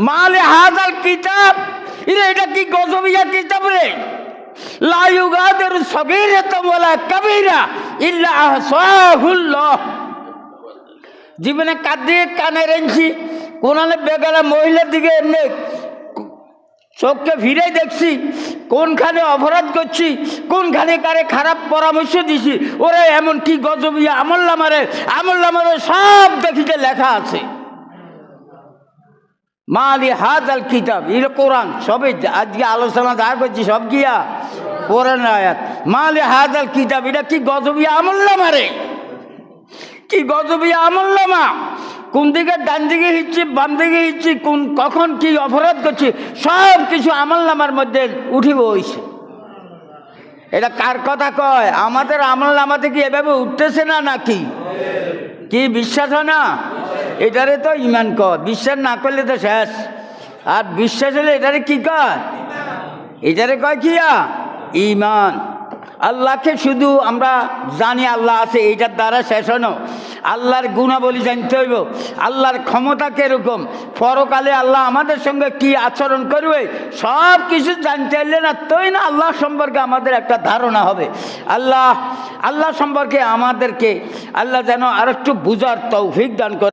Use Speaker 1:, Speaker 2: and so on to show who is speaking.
Speaker 1: মালে হাজাল কিতাব, এটা কি গজবিয়া কিতাব রে? লা ইউগাদিরু সগীরাতান ওয়ালা কাবীরা ইল্লা আহসাহুল্লাহ। জীবনে কাঁদিয়ে কানে রেঞ্চি, কোনালে বেগালা মহিলার দিকে এমনি চোখকে ফিরে দেখছি, কোনখানে অপরাধ করছি, কোনখানে কারে খারাপ পরামর্শ দিছি, ওরে এমন কি গজবিয়া আমলনামারে সব দেখিতে লেখা আছে। মালি হাজাল কিতাব, এটা কোরআন। সবই আজকে আলোচনা যা করছি সব গিয়া কোরআন আয়াত। মালি হাজাল কিতাব, এটা কি গজবিয়া আমলনামারে, কি গজবিয়া আমলনামা। কোন দিকে ডান দিকে হিচ্ছি, বাম দিকে হিচ্ছি, কখন কি অপরাধ করছি, সব কিছু আমলনামার মধ্যে উঠিব হইছে। এটা কার কথা কয়? আমাদের আমলনামাতে কি এভাবে উঠতেছে না নাকি? কি বিশ্বাস হয় না? এটারে তো ইমান কয়। বিশ্বাস না করলে তো শেষ। আর বিশ্বাস হলে এটারে কি কয়? এটারে কয় কিয়া ইমান। আল্লাহকে শুধু আমরা জানি আল্লাহ আছে, এইটার দ্বারা শেষ হনো। আল্লাহর গুণাবলী জানতে হইব, আল্লাহর ক্ষমতা কিরকম, পরকালে আল্লাহ আমাদের সঙ্গে কি আচরণ করবে, সব কিছু জানতে হইলে না তৈ না আল্লাহ সম্পর্কে আমাদের একটা ধারণা হবে। আল্লাহ সম্পর্কে আমাদেরকে আল্লাহ যেন আর একটু বুঝার তৌফিক দান করে।